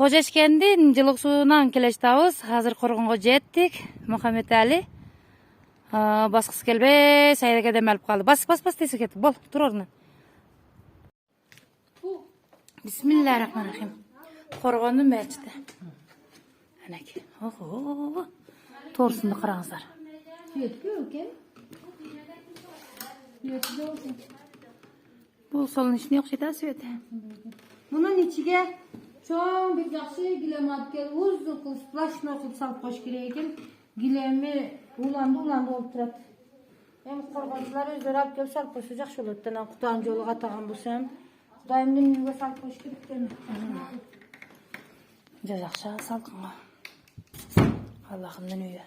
Hocaşkendin Жылык суунан келештабыз. Hazır Коргонго жетtik. Мухаммед Али. Баскысы келбей, Сайдаga dem alып kaldı. Bas dese kettik. Bol, tur orundan. Bismillahirrahmanirrahim. Korgonun mescidi. Anaki. Oho. To'g'risini qarangizlar. Bu solun içine yok şeyden söyledi. Bunun içine çok bir yaxşı gilemat gel uzun kıl splashma kıl salıp koş gireyekin gilemi ulandı olup turat. Hem korgoncular özleri alıp gelip salıp koşacak şu oluttan Kutağın yolu atağın bulsam. Kutağımdan yüge salıp koş giripten. Cazakşa salkınga. Allah'ımdan üye.